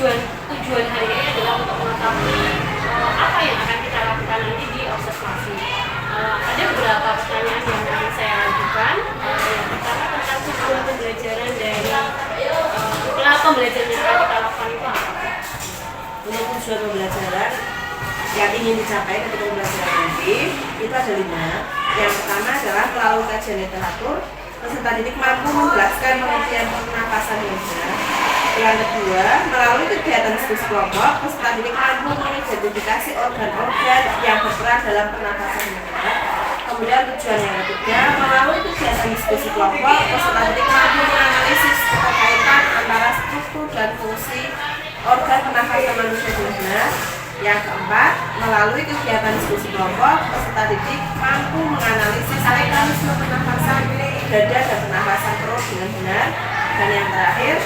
tujuan hari ini adalah untuk mengetahui apa yang akan kita lakukan nanti di observasi. Ada beberapa pertanyaan yang ingin saya ajukan. Yang pertama tentang tujuan pembelajaran dari pembelajaran yang akan kita lakukan itu apa? Untuk tujuan pembelajaran yang ingin dicapai ketika pembelajaran nanti itu ada 5. Yang pertama adalah melalui kajian literatur, peserta didik mampu menjelaskan pengertian pernapasan yang benar. Yang kedua, melalui kegiatan diskusi kelompok, peserta didik mampu mengidentifikasi organ-organ yang berperan dalam pernapasan yang benar. Kemudian tujuan yang ketiga, melalui kegiatan diskusi kelompok, peserta didik mampu menganalisis keterkaitan antara struktur dan fungsi organ pernapasan manusia yang benar. Yang keempat, melalui kegiatan diskusi kelompok, peserta didik mampu menganalisis mekanisme pernapasan dada dan pernapasan perut dengan benar. Dan yang terakhir,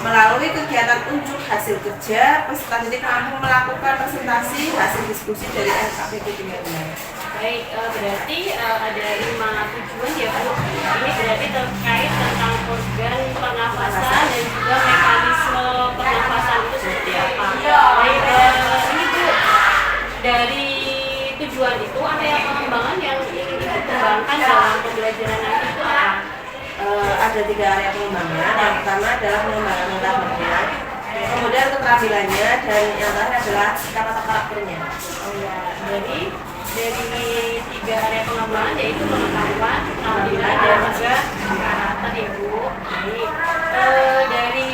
melalui kegiatan unjuk hasil kerja, peserta didik mampu melakukan presentasi hasil diskusi dari LKPD dengan benar. Baik, berarti ada 5 tujuan ya Bu. Ini berarti terkait tentang organ pernafasan dan juga mekanisme pernafasan itu seperti apa. Baik, ini Bu, dari tujuan itu area pengembangan yang ingin dikembangkan dalam pembelajaran nanti itu apa? Ada 3 area pengembangan. Yang pertama adalah pengembangan pengetahuan, kemudian keterampilannya, dan yang terakhir adalah sikap atau karakternya. Oh ya, dari 3 area pengembangan yaitu pengetahuan, keterampilan, dan juga karakter ya Bu. Baik, dari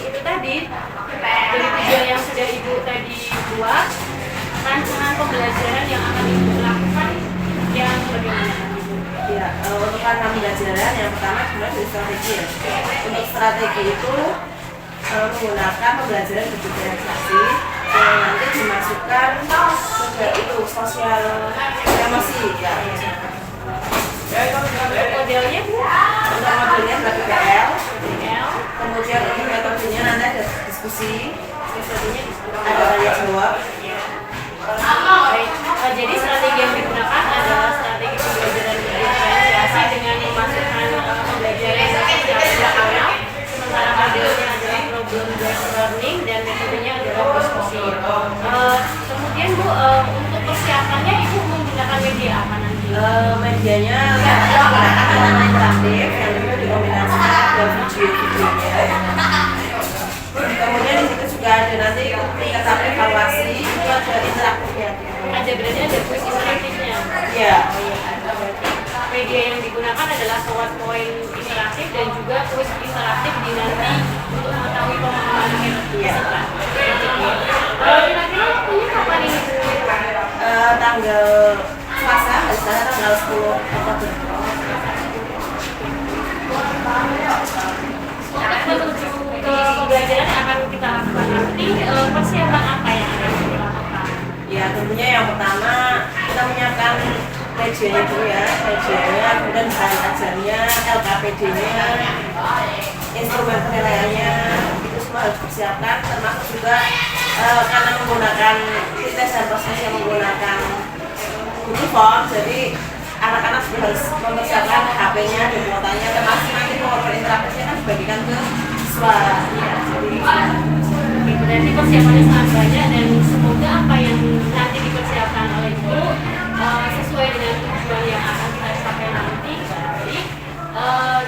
itu tadi, dari tujuan yang sudah Ibu tadi buat, rancangan pembelajaran yang akan Ibu lakukan yang bagaimana Ibu? Ya, untuk rancangan pembelajaran yang pertama sebenarnya dari strategi ya. Untuk strategi itu menggunakan pembelajaran berdigitalisasi yang nanti dimasukkan ke itu sosial emosi ya. Modelnya Bu? Untuk modelnya adalah PPL, kemudian untuk metodenya nanti ada diskusi, Metodenya ada tanya jawab. Baik, jadi strategi yang digunakan adalah strategi pembelajaran berdiferensiasi dengan memasukkan pembelajaran yang awal, sementara modelnya adalah problem based learning dan metodenya adalah diskusi. Kemudian Bu, untuk persiapannya Ibu menggunakan media apa nanti? Medianya menggunakan interaktif yang itu dikombinasikan dengan video-videonya. Kemudian di situ juga ada nanti tingkat evaluasi, itu ada interaktifnya. Ada berarti ada quiz interaktifnya. Iya. Oh iya, berarti media yang digunakan adalah PowerPoint interaktif dan juga quiz interaktif di nanti untuk mengetahui pemahaman peserta. Kira-kira waktunya kapan ini? Tanggal Selasa, hari Selasa tanggal 10 Oktober. Menuju ke pembelajaran yang akan kita lakukan nanti, persiapan apa yang akan kita lakukan? Ya tentunya yang pertama kita menyiapkan medianya dulu ya, medianya, kemudian bahan ajarnya, LKPD-nya, instrumen penilaiannya, itu semua harus dipersiapkan, termasuk juga karena menggunakan tes dan proses yang menggunakan Google Form, jadi anak-anak juga harus mempersiapkan HP-nya dan kuotanya, termasuk nanti PowerPoint interaktifnya kan dibagikan ke siswa. Ya, jadi Berarti persiapannya sangat banyak dan semoga apa yang nanti dipersiapkan oleh Ibu sesuai dengan tujuan yang akan kita capai nanti. Baik,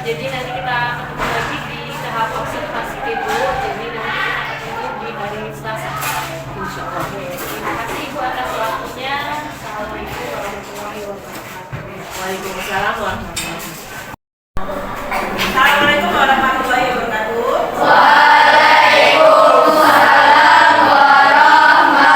jadi nanti kita ketemu lagi di tahap observasi Ibu. Jadi nanti kita ketemu di hari Selasa. insyaallah. Terima kasih Ibu atas waktunya. Assalamualaikum warahmatullahi wabarakatuh. Waalaikumsalam warahmatullahi wabarakatuh. Assalamualaikum warahmatullahi wabarakatuh. Waalaikumsalam warahmatullahi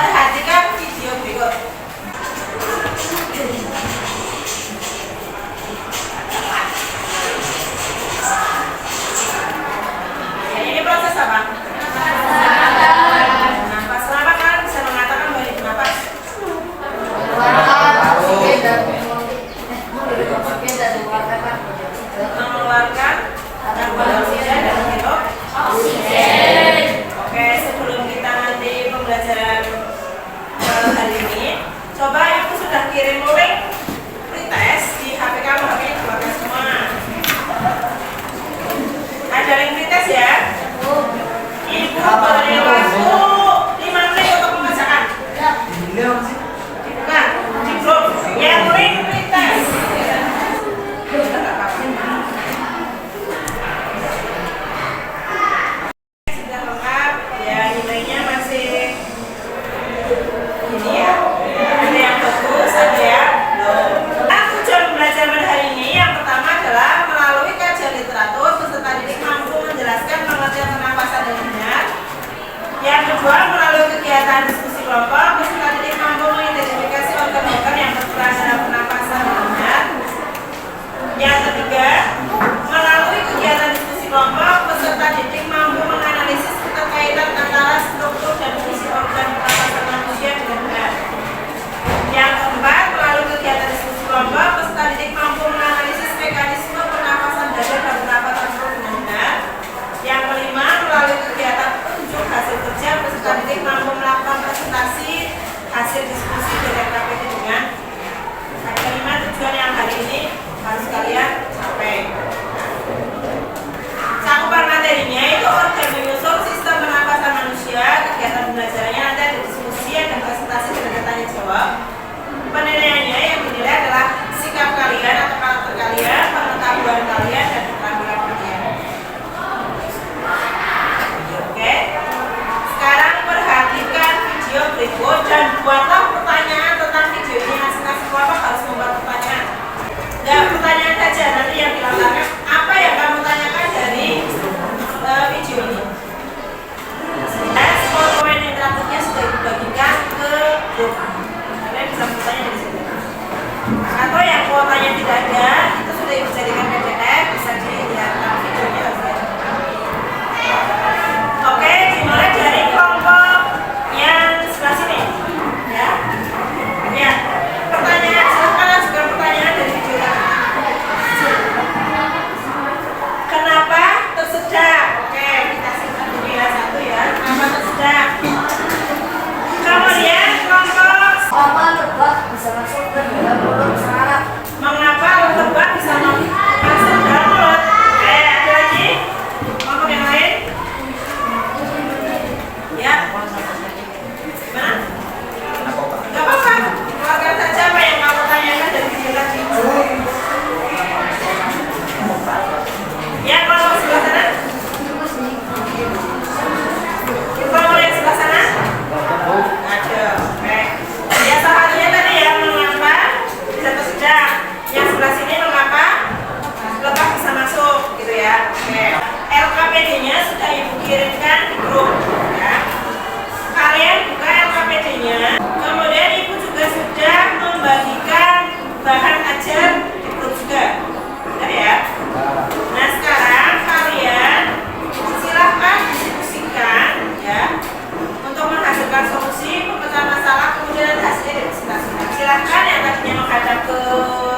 Perhatikan video berikut. Ya, ini proses apa? Nafas. Kenapa kalian bisa mengatakan bahwa ini nafas? Mengeluarkan karbon dioksida dan menghirup oksigen. Oke, sebelum kita nanti pembelajaran hari ini, coba ibu sudah kirim link pretest di HP kamu, HP-nya dipakai semua. Ada link pretest ya? Ibu beri waktu 5 menit untuk membacakan. Bukan, di grup yang link pretest. Sudah lengkap, ya nilainya masih ini ya. Ada yang bagus, ada yang belum. Nah, tujuan pembelajaran hari ini yang pertama adalah melalui kajian literatur peserta didik mampu menjelaskan pengertian pernapasan dengan benar. Yang kedua, melalui kegiatan diskusi kelompok peserta didik mampu mengidentifikasi organ-organ yang berperan dalam pernapasan dengan benar. Yang ketiga, melalui kegiatan diskusi kelompok peserta didik mampu menganalisis keterkaitan antara struktur dan fungsi organ pernapasan manusia dengan benar. Yang keempat, melalui kegiatan diskusi kelompok peserta didik mampu menganalisis mekanisme pernapasan dada dan pernapasan perut dengan benar. Yang kelima, melalui kegiatan unjuk hasil kerja peserta didik mampu melakukan presentasi hasil diskusi dari KPT dengan ada 5 tujuan yang hari ini harus kalian capai. Cakupan materinya itu organ menyusun sistem pernapasan manusia. Kegiatan pembelajarannya nanti ada diskusi, ada presentasi, dan ada tanya jawab. Penilaiannya yang dinilai adalah sikap kalian atau karakter kalian, pengetahuan kalian, dan keterampilan kalian. Oke. Sekarang perhatikan video berikut dan buatlah pertanyaan tentang video ini. Masing-masing kelompok harus membuat pertanyaan. Enggak pertanyaan saja, nanti yang dilontarkan apa yang kamu tanyakan dari video ini. Poin interaktifnya sudah dibagikan ke grup. Kalian bisa bertanya dari situ. Atau yang kuotanya tidak ada, itu sudah dijadikan PDF, bisa dilihat videonya harus ada. Oke, dimulai dari kelompok yang sebelah sini. Ya. Ya. Pertanyaan, silakan ajukan pertanyaan dari video tadi. Kenapa tersedak? Oke, kita simpan dulu ya satu ya. Kenapa tersedak? Kemudian kelompok Apa lebah bisa masuk ke dalam mulut saraf? mengapa lebah bisa masuk dalam mulut? Oke, ada lagi? Kelompok yang lain? Ya. Gimana? Gak apa-apa. Keluarkan saja apa yang kamu tanyakan dari video tadi. Ya, kelompok sebelah sana. Kelompok yang sebelah sana. Ada. Oke. Ya, salah satunya tadi ya, mengapa bisa tersedak. Yang sebelah sini mengapa lebah bisa masuk, gitu ya. Oke. LKPD-nya sudah ibu kirimkan di grup. Ya. Kalian buka LKPD-nya. Kemudian ibu juga sudah membagikan bahan ajar di grup juga. Benar ya? Nah, sekarang kalian silahkan diskusikan ya untuk menghasilkan solusi pemecahan masalah, kemudian hasilnya dipresentasikan. Silahkan yang tadinya menghadap ke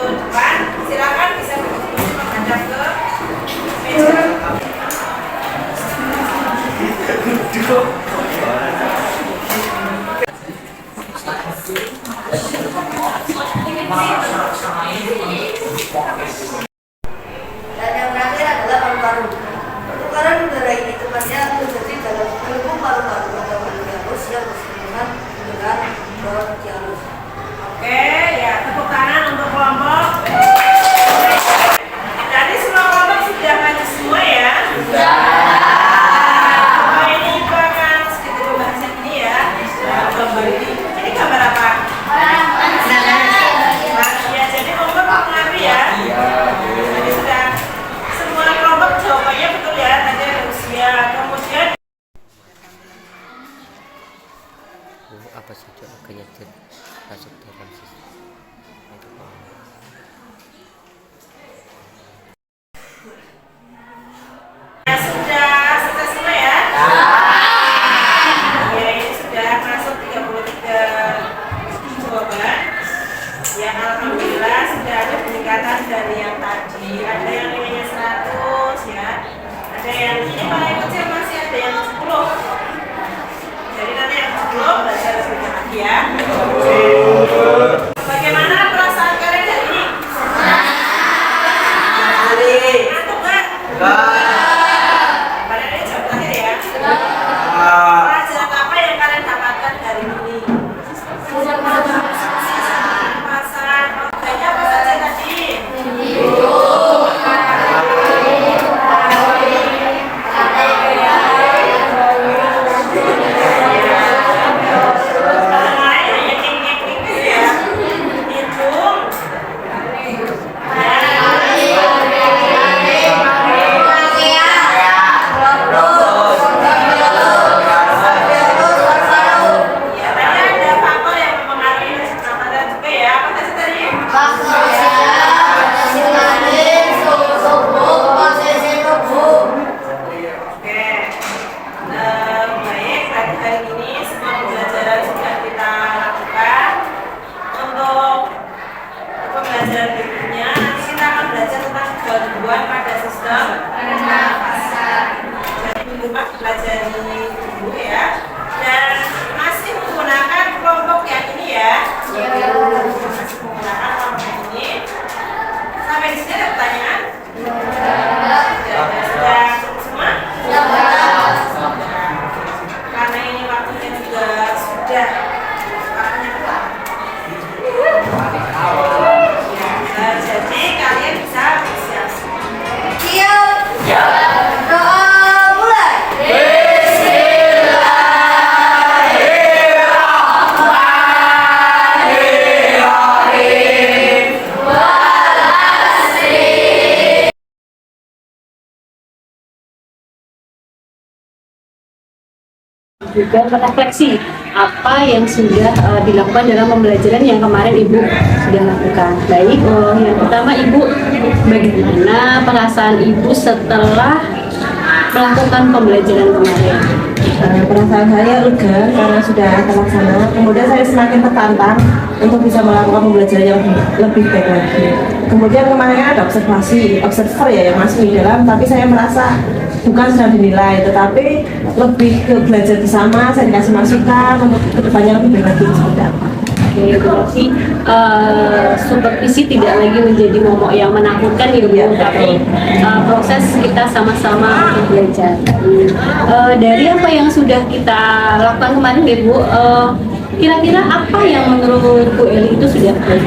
depan, silahkan bisa berdiskusi menghadap ke meja. Dan yang terakhir adalah paru-paru. Pertukaran udara ini tepatnya terjadi dalam gelembung paru-paru atau halus yang bersinggungan dengan bronkiolus. Oke, ya tepuk tangan untuk kelompok. Jadi semua kelompok sudah maju semua ya? Sudah. Oh, ini ibu akan sedikit pembahasan ini ya. Gambar ini. Ini gambar apa? Manusia. itu akhirnya masuk dalam sistem itu. Sudah selesai semua ya? Ya, ini sudah masuk 33 jawaban. Yang alhamdulillah sudah ada peningkatan dari yang tadi. Ada yang nilainya 100 ya. Ada yang ini paling kecil masih ada yang 10. Jadi nanti yang 10 belajar lebih lagi ya. Bagaimana perasaan kalian hari ini? Ngantuk nggak? Kalian ini jawab terakhir ya. Pelajaran apa yang kalian dapatkan hari ini? Pasang. Kayaknya apa saja tadi? juga merefleksi apa yang sudah dilakukan dalam pembelajaran yang kemarin Ibu sudah lakukan. Baik, yang pertama Ibu, bagaimana perasaan Ibu setelah melakukan pembelajaran kemarin? Perasaan saya lega karena sudah terlaksana. Kemudian saya semakin tertantang untuk bisa melakukan pembelajaran yang lebih baik lagi. Kemudian kemarin ada observer ya yang masuk di dalam, tapi saya merasa bukan sedang dinilai, tetapi lebih ke belajar bersama. Saya dikasih masukan untuk kedepannya lebih baik lagi seperti apa. Oke, berarti supervisi tidak lagi menjadi momok yang menakutkan ya Bu, tapi proses kita sama-sama untuk belajar. Dari apa yang sudah kita lakukan kemarin ya Bu, kira-kira apa yang menurut Bu Eli itu sudah baik?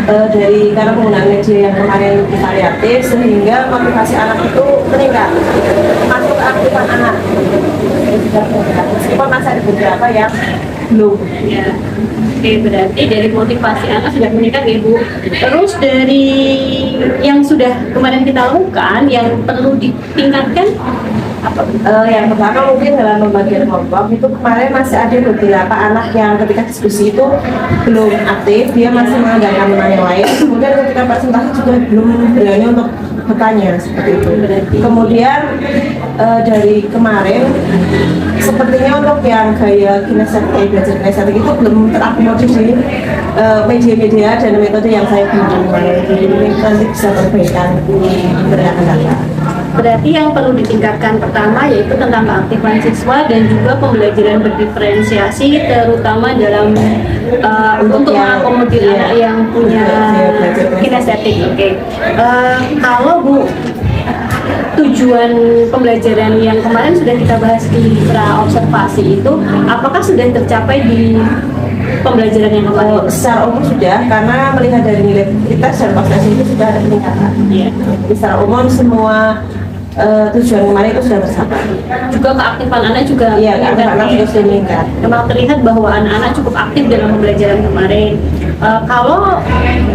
Dari karena penggunaan media yang kemarin kita lihatin, sehingga motivasi anak itu meningkat, masuk aktifan anak. Meskipun masih ada beberapa yang belum. Ya. Oke, berarti dari motivasi anak sudah meningkat ya Bu. Terus dari yang sudah kemarin kita lakukan, yang perlu ditingkatkan apa? Yang pertama mungkin dalam pembagian kelompok itu kemarin masih ada beberapa anak yang ketika diskusi itu belum aktif, dia masih mengandalkan teman yang lain. Kemudian ketika presentasi juga belum berani untuk bertanya seperti itu. Kemudian dari kemarin sepertinya untuk yang gaya kinestetik, belajar kinestetik itu belum terakomodir di media-media dan metode yang saya gunakan. Jadi ini nanti bisa perbaikan berdasarkan data. Berarti yang perlu ditingkatkan pertama yaitu tentang keaktifan siswa dan juga pembelajaran berdiferensiasi, terutama dalam untuk mengakomodir anak yang punya kinestetik. Oke. Kalau Bu, tujuan pembelajaran yang kemarin sudah kita bahas di pra observasi itu, apakah sudah tercapai di pembelajaran yang kemarin? Secara umum sudah, karena melihat dari nilai kita secara prestasi itu sudah ada peningkatan. Iya. Secara umum semua tujuan kemarin itu sudah tercapai. Juga keaktifan anak juga Iya, keaktifan anak juga sudah meningkat. Memang terlihat bahwa anak-anak cukup aktif dalam pembelajaran kemarin. Kalau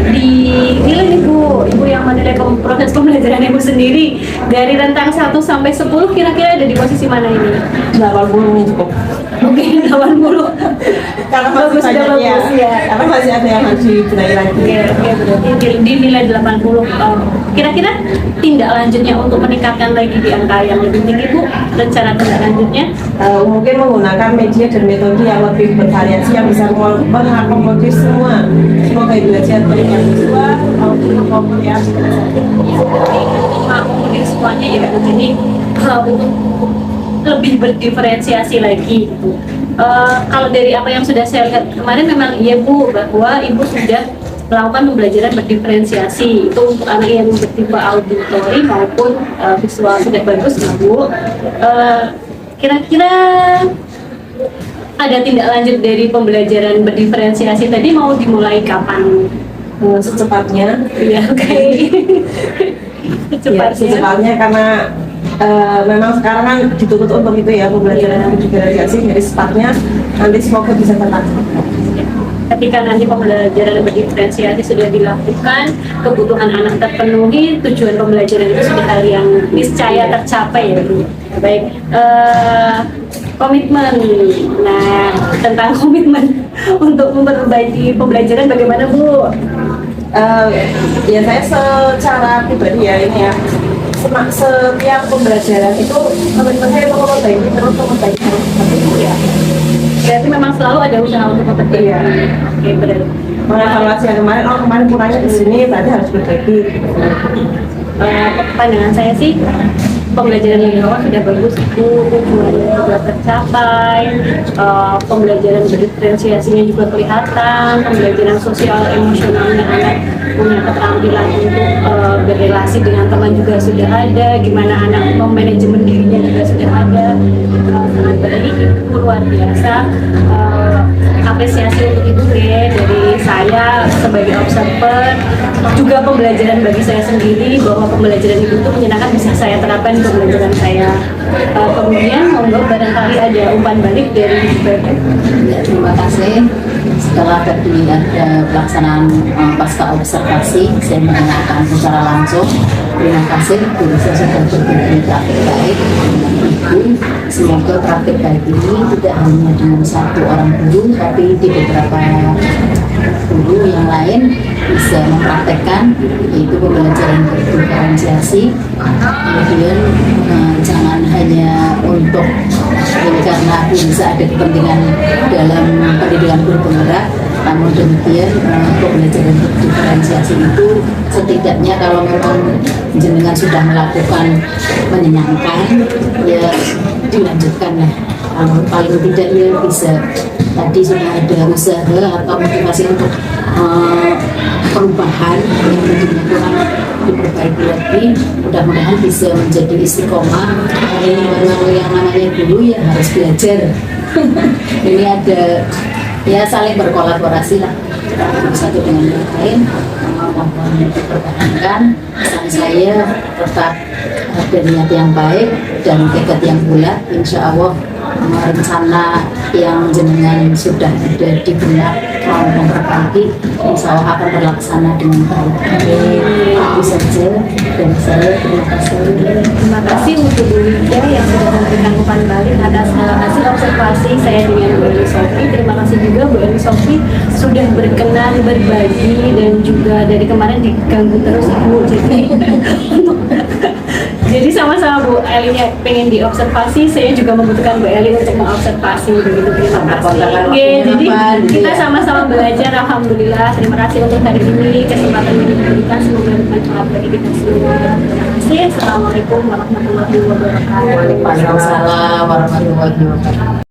dinilai nih Bu, Ibu yang menilai proses pembelajaran Ibu sendiri dari rentang 1 sampai 10 kira-kira ada di posisi mana ini? 80 cukup. Mungkin 80. Karena masih Bagus, sudah banyak ya. bagus, ya. Karena masih ada yang harus dibenahi lagi. Oke, berarti dinilai 80. Kira-kira tindak lanjutnya untuk meningkatkan lagi di angka yang lebih tinggi Bu, rencana tindak lanjutnya? Mungkin menggunakan media dan metode yang lebih bervariasi yang bisa mengakomodir semua belajar baik yang visual maupun yang mengakomodir semuanya ya, jadi untuk lebih berdiferensiasi lagi gitu. Kalau dari apa yang sudah saya lihat kemarin memang iya Bu, bahwa Ibu sudah melakukan pembelajaran berdiferensiasi itu untuk anak yang bertipe auditori maupun visual sudah bagus ya Bu. Kira-kira ada tindak lanjut dari pembelajaran berdiferensiasi tadi mau dimulai kapan? secepatnya. Ya, oke. Ya, secepatnya karena memang sekarang kan dituntut untuk itu ya pembelajaran diferensiasi, jadi secepatnya nanti semoga bisa terlaksana. Ketika nanti pembelajaran berdiferensiasi sudah dilakukan, kebutuhan anak terpenuhi, tujuan pembelajaran itu sudah hal yang niscaya tercapai ya Bu. Baik, komitmen. Nah, tentang komitmen untuk memperbaiki pembelajaran bagaimana Bu? Ya saya secara pribadi ya ini ya setiap pembelajaran itu komitmen saya untuk memperbaiki terus ya. Berarti memang selalu ada usaha untuk memperbaiki. Iya. Oke, berarti. Mengevaluasi yang kemarin, kemarin kurangnya di sini, berarti harus berbagi. Pandangan saya sih pembelajaran yang awal sudah bagus Bu, tujuannya sudah tercapai, pembelajaran berdiferensiasinya juga kelihatan, pembelajaran sosial emosionalnya anak punya keterampilan untuk berrelasi dengan teman juga sudah ada, gimana anak memanajemen dirinya juga sudah ada. Sangat baik, itu luar biasa. Apresiasi untuk Ibu ya dari saya sebagai observer, juga pembelajaran bagi saya sendiri bahwa pembelajaran Ibu itu menyenangkan, bisa saya terapkan di pembelajaran saya. Kemudian monggo barangkali ada umpan balik dari Ibu. Ya, terima kasih. Setelah tadi ada pelaksanaan pasca observasi, saya menanyakan secara langsung. Terima kasih, guru saya sudah berbagi praktik baik dengan Ibu. Semoga praktik baik ini tidak hanya dengan satu orang guru, tapi di beberapa guru yang lain bisa mempraktekkan, yaitu pembelajaran berdiferensiasi. Kemudian jangan hanya untuk ini karena bisa ada kepentingan dalam pendidikan guru penggerak, namun demikian pembelajaran berdiferensiasi itu setidaknya kalau memang jenengan sudah melakukan menyenangkan ya dilanjutkan lah. Paling tidak ya bisa tadi sudah ada usaha atau motivasi untuk perubahan yang dilakukan diperbaiki lagi, mudah-mudahan bisa menjadi istiqomah. Ini yang namanya guru ya harus belajar. Ini ada ya saling berkolaborasi lah satu dengan yang lain, mohon dipertahankan. Pesan saya tetap ada niat yang baik dan tekad yang bulat, insya Allah rencana yang jenengan sudah ada di benak mau memperbaiki, insya Allah akan terlaksana dengan baik. Itu saja dan saya terima kasih. Terima kasih untuk Bu Wida yang sudah memberikan umpan balik atas hasil observasi saya dengan Bu Eli Sofi. Terima kasih juga Bu Eli Sofi sudah berkenan berbagi dan juga dari kemarin diganggu terus Ibu. Jadi sama-sama Bu Eli pengen diobservasi, saya juga membutuhkan Bu Eli untuk mengobservasi, begitu. Terima kasih. Oke, jadi kita sama-sama belajar. Alhamdulillah. Terima kasih untuk hari ini kesempatan yang diberikan, semoga bermanfaat bagi kita semua. Terima kasih. Assalamualaikum warahmatullahi wabarakatuh. Waalaikumsalam warahmatullahi wabarakatuh.